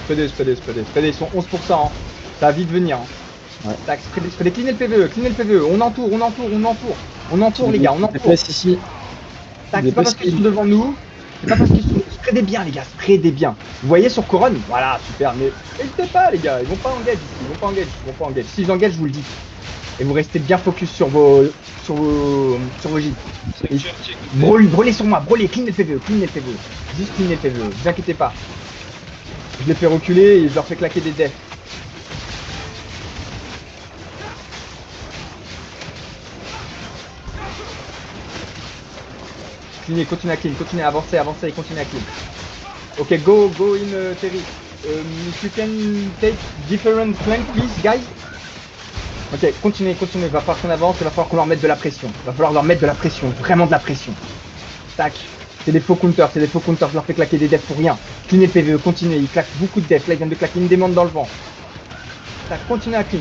PD, ils sont 11%. Hein. Ça va vite venir. Hein. Ouais. Tac, PD, cleaner le PVE. On entoure, les gars, on entoure. Ici. Tac, c'est pas parce qu'ils sont devant nous. C'est pas parce qu'ils sont. Spreadez bien, les gars, spreadez bien. Vous voyez sur Couronne? Voilà, super. Mais n'hésitez pas, les gars, ils vont pas engage ici. Ils vont pas engage. S'ils engagent, je vous le dis. Et vous restez bien focus sur vos gîtes. Brûlez sur moi, brûlez, clean le PVE. Juste clean le PVE, vous inquiétez pas. Je les fais reculer et je leur fais claquer des defs. Continue à clean, continue à avancer et continue à clean. Ok, go in Terry. If you can take different flank, please, guys. Ok, continuez, il va falloir qu'on avance, il va falloir qu'on leur mette de la pression. Vraiment de la pression. Tac, c'est des faux counters, je leur fais claquer des defs pour rien. Clean le PVE, continuez, ils claquent beaucoup de defs, là ils viennent de claquer une démon dans le vent. Tac, continuez à clean.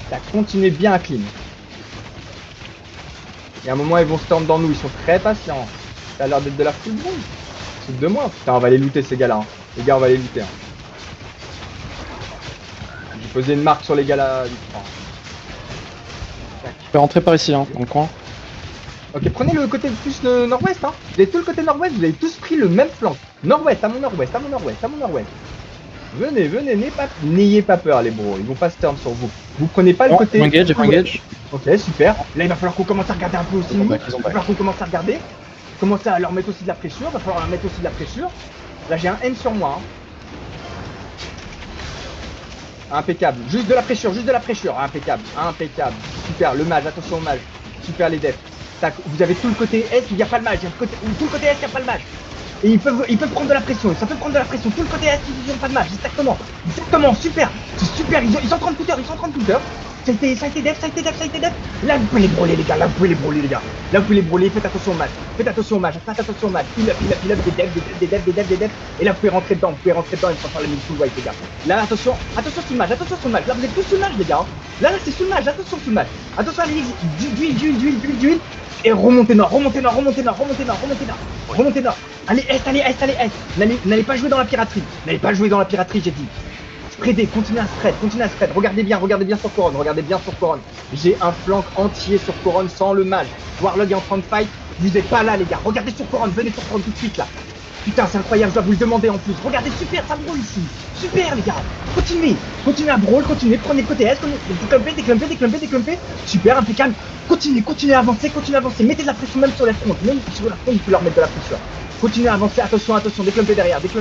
Tac, continuez bien à clean. Il y a un moment, ils vont storm dans nous, ils sont très patients. Ça a l'air d'être de la foule de monde. C'est de moi. Putain, on va les looter ces gars-là. Hein. Les gars, on va les looter. Hein. J'ai posé une marque sur les gars là. Je peux rentrer par ici, hein, dans le coin. Ok, prenez le côté plus nord-ouest. Hein. Vous avez tout le côté nord-ouest, vous avez tous pris le même flanc. Nord-ouest, à mon nord-ouest. Venez, n'ayez pas peur les bros, ils vont pas se turn sur vous. Vous prenez pas le côté... Engage. Ok, super. Là, il va falloir qu'on commence à regarder un peu aussi. Il va falloir qu'on commence à regarder. Commencer à leur mettre aussi de la pression. Là, j'ai un N sur moi. Hein. Impeccable. Juste de la pression. Impeccable. Super, le mage, attention au mage. Super les defs. Tac, vous avez tout le côté Est, il n'y a pas le mage. Tout le côté Est, il n'y a pas le mage. Et ils peuvent prendre de la pression, ça peut prendre de la pression. Tout le côté Est, ils n'ont pas de mage. Exactement, super. C'est super, ils sont en train de counter. Ça a été def. Là, vous pouvez les brûler, les gars. Faites attention au match. Il up, des defs. Et là, vous pouvez rentrer dedans. Et vous pouvez faire la mine full white, les gars. Là, attention sous le match. Là, vous êtes tous sous le match, les gars. Là, c'est sous le match. Attention sous le match. Attention à d'huile. Et remontez nord. Allez est. N'allez pas jouer dans la piraterie. J'ai dit. Spreadez, continuez à spread. Regardez bien sur Couronne. J'ai un flanc entier sur Couronne sans le mage. Warlog est en train de fight. Vous êtes pas là, les gars. Regardez sur Couronne. Venez sur Couronne tout de suite, là. Putain, c'est incroyable, je dois vous le demander en plus. Regardez, super, ça brûle ici. Super, les gars. Continuez à brawl, prenez le côté S, déclumpez. Super, impeccable. Continuez à avancer. Mettez de la pression même sur la front. Même sur la front, vous pouvez leur mettre de la pression. Continuez à avancer, attention, déclumpez derrière, d'huile.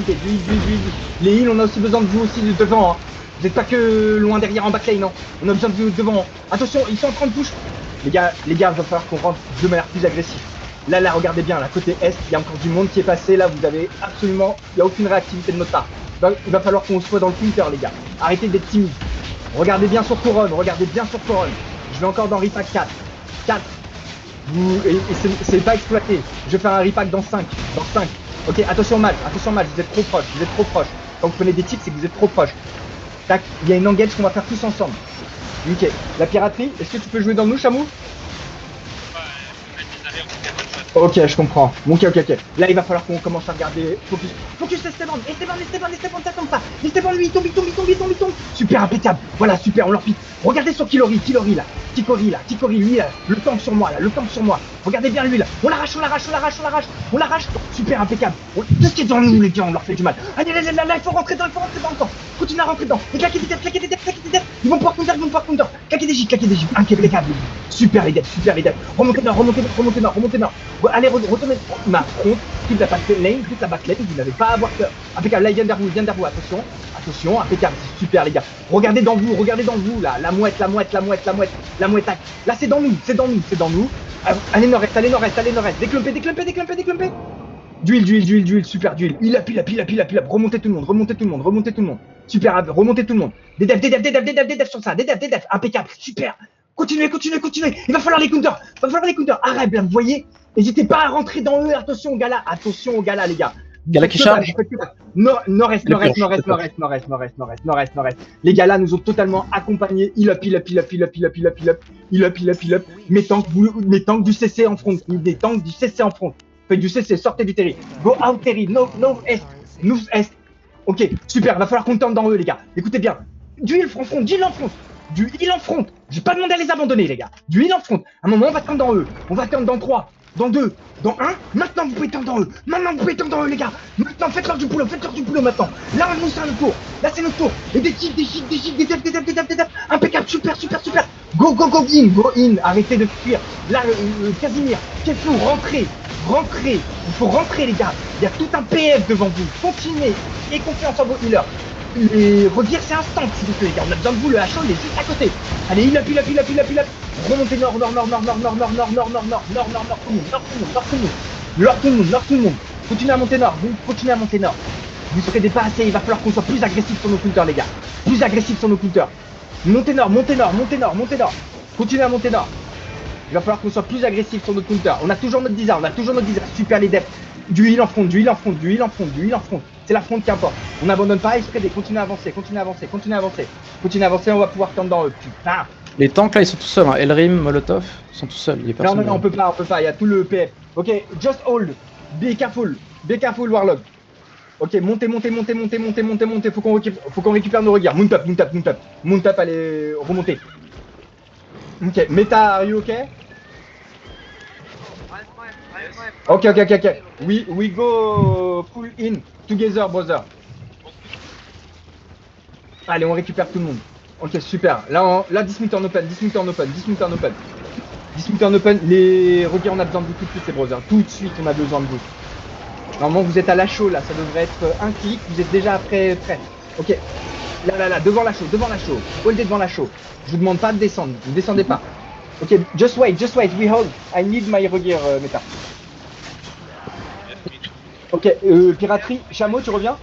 Les heals, on a aussi besoin de vous aussi devant. Hein. Vous n'êtes pas que loin derrière en backlane, hein. On a besoin de vous devant. Hein. Attention, ils sont en train de push. Les gars, il va falloir qu'on rentre de manière plus agressive. Là, regardez bien, la côté Est, il y a encore du monde qui est passé. Là, vous avez absolument... Il n'y a aucune réactivité de notre part. Il va falloir qu'on soit dans le counter, les gars. Arrêtez d'être timide. Regardez bien sur Couronne. Je vais encore dans repack 4. C'est pas exploité. Je vais faire un repack dans 5. Ok, attention match. Vous êtes trop proche. Quand vous prenez des tips, c'est que vous êtes trop proche. Tac, il y a une engage qu'on va faire tous ensemble. Ok, la piraterie, est-ce que tu peux jouer dans nous, Chamou? Ok, je comprends. Ok. Là, il va falloir qu'on commence à regarder. Focus Esteban, ça tombe pas. Esteban, lui, il tombe. Super, impeccable. Voilà, super, on leur pique. Regardez sur Kikori, là. Kikori, lui, là. Le tank sur moi. Regardez bien lui, là. On l'arrache. Super, impeccable. Tout ce qui est dans nous, les gars, on leur fait du mal. Allez, là, il faut rentrer dedans encore. Continuez à rentrer dedans. Et claquez des defs. Ils vont pouvoir counter. Claquez des gifs. Impeccable. Super, les devs. Remontez nord. Allez, retournez ma front, toute la backlane, vous n'avez pas à avoir peur. Impeccable, là il vient derrière vous, attention, impeccable, c'est super les gars. Regardez dans vous, là, la mouette, là c'est dans nous. Allez nord-est, déclumpez. D'huile, super d'huile. Il a, remontez tout le monde. Super, remontez tout le monde. Des devs sur ça, des devs, impeccable, super. Continuez. Il va falloir les counters. Arrête, là, vous voyez. N'hésitez pas à rentrer dans eux. Attention aux gars là, les gars. Gars qui charge. Nord-est. Les gars là nous ont totalement accompagnés. Il up. Mes tanks du CC en front. Faites du CC, sortez du terry. Go out terry. No est. Nous est. Ok, super, va falloir qu'on tente dans eux, les gars. Écoutez bien. Du heal en front, du heal en front. Du heal en front. J'ai pas demandé à les abandonner, les gars. Du heal en front. À un moment, on va tendre dans eux. On va tendre dans 3, dans 2, dans 1. Maintenant, vous pouvez tendre dans eux. Maintenant, vous pouvez tendre dans eux, les gars. Maintenant, faites-leur du boulot. Faites-leur du boulot maintenant. Là, nous, c'est notre tour. Là, c'est notre tour. Et des chips, des chips, des chips, des taps, des taps, des taps, des taps. Impeccable, super, super, super. Go, go, go in, go in. Arrêtez de fuir. Là, Casimir, Keflou, rentrez. Rentrez. Il faut rentrer, les gars. Il y a tout un PF devant vous. Continuez. Et confiance en vos healers. Et Revire, c'est instant, s'il vous plaît, les gars. On a besoin de vous, le HO, il est juste à côté. Allez, heal up, heal up, heal up, heal up, heal up. Remontez nord, nord, nord, nord, nord, nord, nord, nord, nord, nord, nord, nord, nord, nord, tout le monde, nord, tout le monde, nord, tout le monde. Nord, tout le monde, nord, tout le monde. Continuez à monter nord, vous continuez à monter nord. Vous serez pas assez, il va falloir qu'on soit plus agressif sur nos counters, les gars. Plus agressif sur nos counters. Montez nord, montez nord, montez nord, montez nord. Continuez à monter nord. Il va falloir qu'on soit plus agressif sur notre counter. On a toujours notre desert, on a toujours notre desert. Super les devs. Du heal en front, du heal en front, du heal en front, du heal en front. C'est la front qui importe. On n'abandonne pas, spreader, continuez à avancer, continuez à avancer, continuez à avancer. Continuez à avancer, on va pouvoir tendre dans eux. Putain. Les tanks là ils sont tous seuls, hein. Elrim, Molotov, ils sont tous seuls. Il y a personne. Non, on peut pas, il y a tout le PF. Ok, just hold. Be careful, Warlock. Ok, montez. Faut qu'on récupère nos regards. Mount up, allez, remontez. Ok, Meta, are you okay? Ok. We go full in together, brother. Allez, on récupère tout le monde. Ok, super. Là, 10 minutes en open. 10 minutes en open. Les regards, on a besoin de vous tout de suite, les brothers. Tout de suite, on a besoin de vous. Normalement, vous êtes à la chaux, là. Ça devrait être un clic. Vous êtes déjà prêt. Ok. Là, devant la chaux. Holdez devant la chaux. Je vous demande pas de descendre. Ne descendez pas. Ok, just wait. We hold. I need my regear, Meta. Ok, piraterie. Chameau, tu reviens?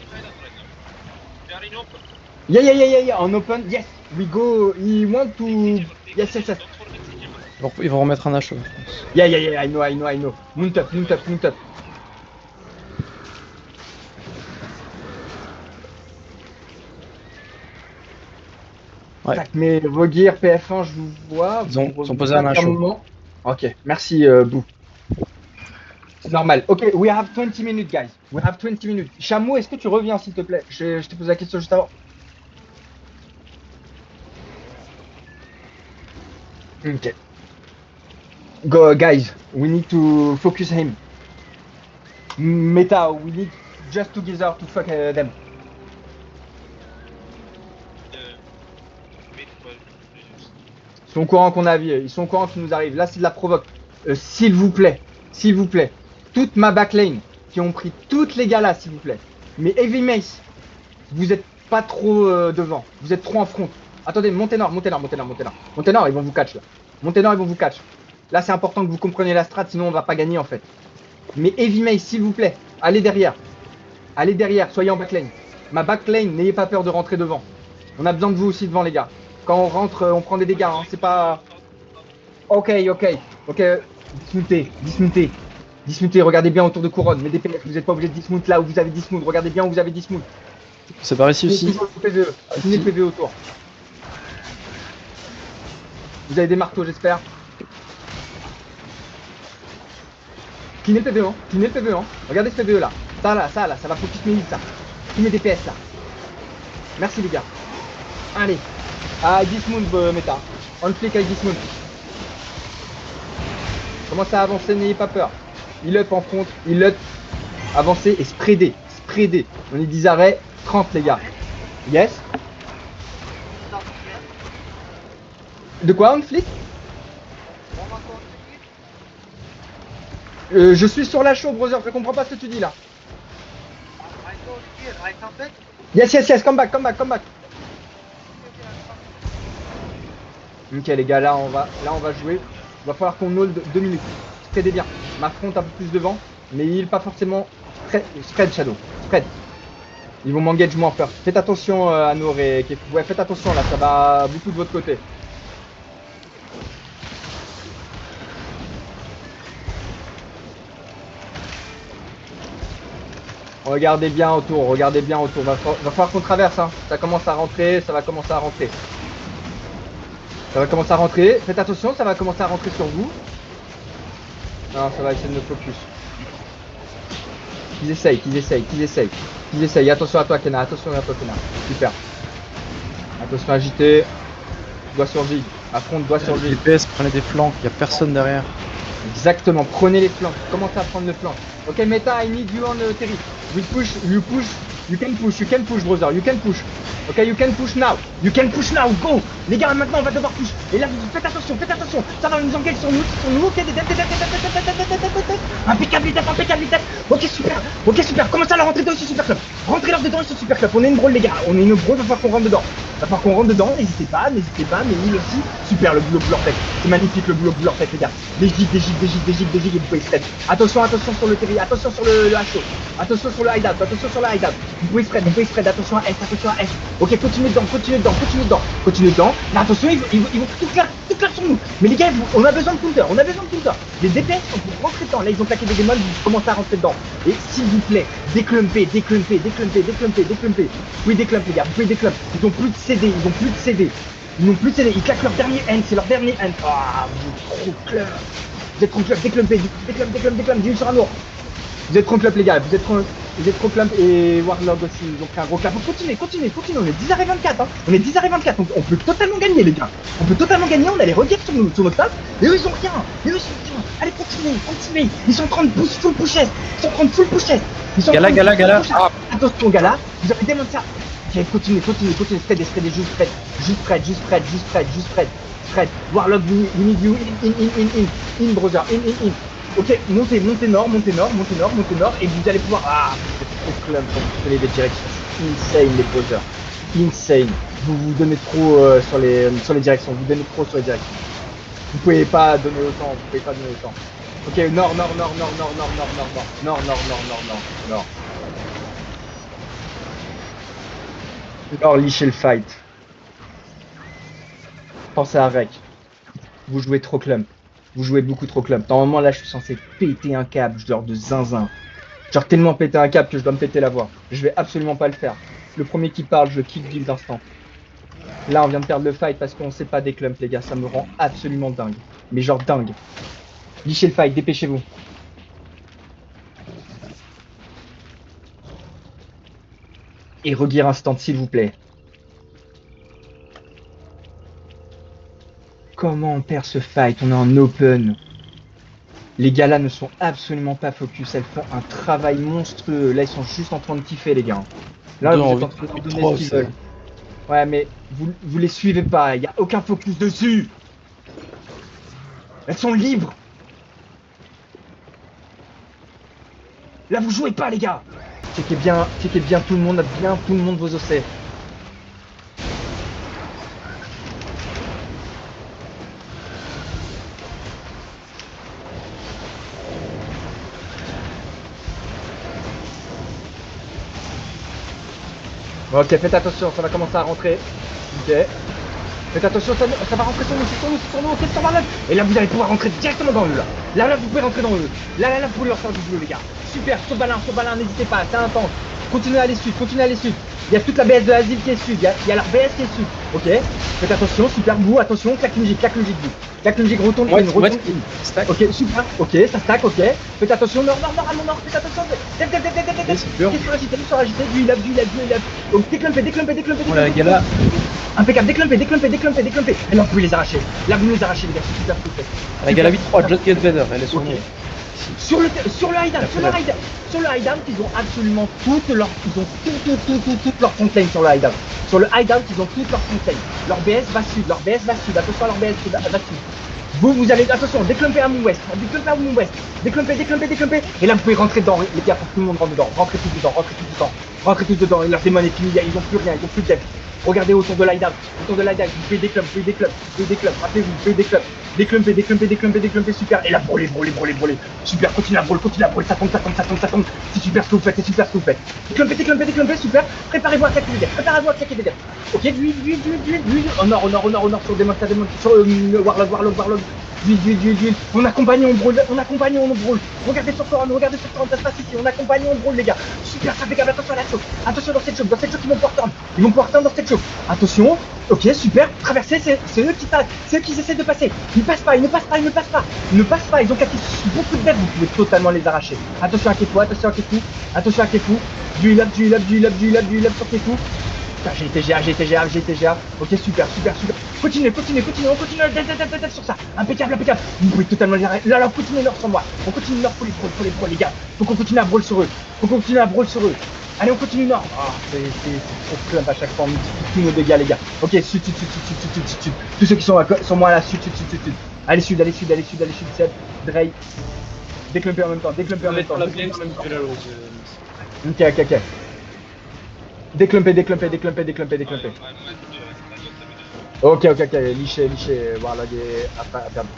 Yeah, en open. Yes, we go. He want to. Yes. Ils vont remettre un HO, je pense. Yeah, I know. Mount up. Ouais. Tac, mais vos gears PF1, je vous vois. Ils ont posé un HO. Ok, merci, Bou. C'est normal. Ok, we have 20 minutes, guys. We have 20 minutes. Chameau, est-ce que tu reviens, s'il te plaît? Je te pose la question juste avant. Ok. Go, guys. We need to focus him. Meta, we need just together to fuck them. Ils sont au courant qu'on a vu, ils sont au courant qu'ils nous arrivent. Là, c'est de la provoque. S'il vous plaît. Toute ma backlane qui ont pris toutes les galas, s'il vous plaît. Mais Heavy Mace, vous êtes pas trop devant. Vous êtes trop en front. Attendez, montez nord, ils vont vous catch là. Là, c'est important que vous compreniez la strat, sinon on va pas gagner en fait. Mais Heavy Mace, s'il vous plaît, allez derrière, soyez en backlane. Ma backlane, n'ayez pas peur de rentrer devant. On a besoin de vous aussi devant, les gars. Quand on rentre, on prend des dégâts, hein. C'est pas... Ok. Dismutez, regardez bien autour de couronne. Mais DPS, vous n'êtes pas obligé de dismount là où vous avez dismount. Regardez bien où vous avez dismount. C'est par ici aussi. Finez le PVE autour. Vous avez des marteaux, j'espère. Cleanez le PVE, hein. Regardez ce PVE là. Ça va focus mes heals, ça. Tous mes DPS là. Merci les gars. Allez. Dismount, Meta. On flick avec dismount. Commencez à avancer, n'ayez pas peur. Heal up en front, heal up. Avancez et spreadez. On est 10 arrêts, 30 les gars. Yes. De quoi on flick? Je suis sur la chaux, brother, je comprends pas ce que tu dis là. Yes, come back. Ok les gars, là on va jouer. Il va falloir qu'on hold 2 minutes. Spreadez bien. Ma front un peu plus devant, mais il pas forcément spread Shadow. Spread. Ils vont m'engage moins first. Faites attention à Nour et Kefou. Ouais, faites attention là, ça va beaucoup de votre côté. Regardez bien autour. Va falloir qu'on traverse, hein. Ça commence à rentrer, ça va commencer à rentrer. Faites attention, ça va commencer à rentrer sur vous. Non, ça va essayer de me focus. Qu'ils essayent, qu'ils essayent, qu'ils essayent. Qu'ils essayent. Attention à toi, Kena. Attention à toi, Kena. Super. Attention à JT. Doigt sur J. Affronte doigt sur J. DPS, prenez des flancs, y a personne derrière. Exactement. Prenez les flancs. Commencez à prendre le flanc. Ok, Meta, I need you on Terry. We push, you push. You can push, brother. You can push. Ok, you can push now. You can push now. Go. Les gars, maintenant, on va devoir push. Et là, faites attention, faites attention. Ça va nous engage sur nous. Ok, des têtes. Impeccable, les têtes, impeccable, les têtes. Ok, super. Commencez à leur rentrer dedans, ce super club. Rentrez leur dedans, ce super club. On est une brawl, les gars. On est une brawl, va falloir qu'on rentre dedans. Va falloir qu'on rentre dedans. N'hésitez pas, mais il aussi. Super, le boulot que vous leur faites. C'est magnifique, le boulot que vous leur faites, les gars. Des gigs, et vous pouvez spread. Attention sur le terri, attention sur le HO. Attention sur le hideout, Vous pouvez spread, attention à S. Ok, continuez dedans. Là, attention, ils vont tout clair sur nous. Mais les gars, on a besoin de counter, Les DPS sont pour rentrer dedans. Là, ils ont claqué des démons, vous commencez à rentrer dedans. Et s'il vous plaît, déclumpez. Vous pouvez déclump, les gars, Ils ont plus de CD, Ils claquent leur dernier end, c'est leur dernier end. Ah, vous êtes trop club. Déclumpez, j'ai eu sur un noir. Vous êtes trop club, les gars, vous êtes trop club et Warlord aussi, ils ont pris un gros clap. Continuez, on est 10h24, hein. On est 10h24, donc on peut totalement gagner, les gars. On a les regains sur notre table, et eux ils ont rien. Allez, continuez. Ils sont en train de full push S. Gala. Ah. Attention, Gala, vous avez démonté ça. Ok, continuez, spread, juste spread. Warlock, we need you in, brother, in. Ok, montez nord, et vous allez pouvoir... Ah, vous êtes trop club quand vous prenez des directions. Insane, les poseurs. Insane. Vous donnez trop sur les directions. Vous pouvez pas donner autant. Ok, nord. Nord, lichez le fight. Pensez à Rec. Vous jouez trop clump. Vous jouez beaucoup trop clump. Normalement, là, je suis censé péter un câble, genre de zinzin. Genre tellement péter un câble que je dois me péter la voix. Je vais absolument pas le faire. Le premier qui parle, je kick build d'instant. Là, on vient de perdre le fight parce qu'on sait pas des clumps, les gars. Ça me rend absolument dingue. Mais genre dingue. Lichez le fight, dépêchez-vous. Et regear instant, s'il vous plaît. Comment on perd ce fight? On est en open. Les gars là ne sont absolument pas focus. Elles font un travail monstrueux. Là, ils sont juste en train de kiffer, les gars. Là, vous êtes en train de leur donner ce qu'ils veulent. Ouais, mais vous les suivez pas. Il n'y a aucun focus dessus. Elles sont libres. Là, vous jouez pas, les gars. Checkez bien tout le monde vos OC. Ok, faites attention, ça va commencer à rentrer. Ok. Faites attention, ça va rentrer sur nous, ok, sur Warlock. Et là, vous allez pouvoir rentrer directement dans eux, là. Là, vous pouvez rentrer dans eux. Là, vous pouvez leur faire du boulot, les gars. Super, sur balin, n'hésitez pas, c'est intense. Continuez à aller sud. Il y a toute la BS de Asile qui est sud, il y a leur BS qui est sud. Ok. Faites attention, super, vous, attention, claque le jig, retourne in. Ok, super, ok, ça stack, ok. Faites attention, nord, faites attention. Dev, sur agité, du heal up. Donc déclumpez. Voilà, Gala. Impeccable, déclumpez. Et là, vous pouvez les arracher. Les gars, c'est super cool. La Gala 8-3, Just Get Better, elle est sur nous. Sur le hideout, ils ont absolument toutes leurs frontline sur le hideout. Sur le hideout, ils ont toutes leurs frontline. Leur BS va sud, attention à leur BS va sud. Vous allez, attention, déclumpez à Moon West. Déclumpez. Et là, vous pouvez rentrer dedans, les gars, pour que tout le monde rentre dedans. Rentrez tous dedans. Et leur démon est fini, ils ont plus rien, ils ont plus de def. Regardez autour de l'hideout, vous pouvez déclump, rappelez-vous, vous pouvez déclump. Déclumpez, super. Et là, brûlez. Super, continue à brûler, ça tombe. C'est super ce que vous faites. Déclumpez, super. Préparez-vous à claquer des def. Ok, du. Au nord, sur démon, sur Warlord. d'huile. On accompagne, on brûle. Regardez sur Coron, ça se passe ici. On accompagne, on brûle, les gars. Super, ça fait gaffe, attention à la choke. Attention dans cette choke, ils vont pouvoir turn. Dans cette choke. Attention. Ok, super. Traverser, c'est eux qui essaient de passer. Ils ne passent pas. Ils ont claqué beaucoup de dettes, vous pouvez totalement les arracher. Attention à Kefu. Du up sur Kefu. Putain, j'ai été GA. Ok, super. Continuez, on continue la sur ça. Impeccable. Vous pouvez totalement les arrêter. Là, continuez leur sans moi. On continue leur pour les pros, les gars. Faut qu'on continue à brawl sur eux. Allez, on continue nord. Ah, c'est trop clump à chaque fois. On multiplie tous nos dégâts, les gars. Ok, sud. Tous ceux qui sont moi là, sud. Allez, sud, Seb, Drey. Déclumper en même temps. Ok. Déclumper. Ok, liché, voilà, à perdre.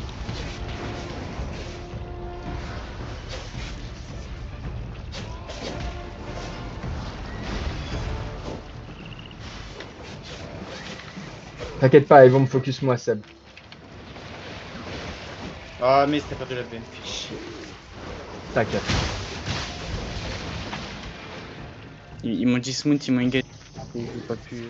T'inquiète pas, ils vont me focus moi, Seb. Ah, mais c'était pas de la BM, chier. T'inquiète. Ils m'ont dit Smoot, ils m'ont engagé. J'ai pas pu.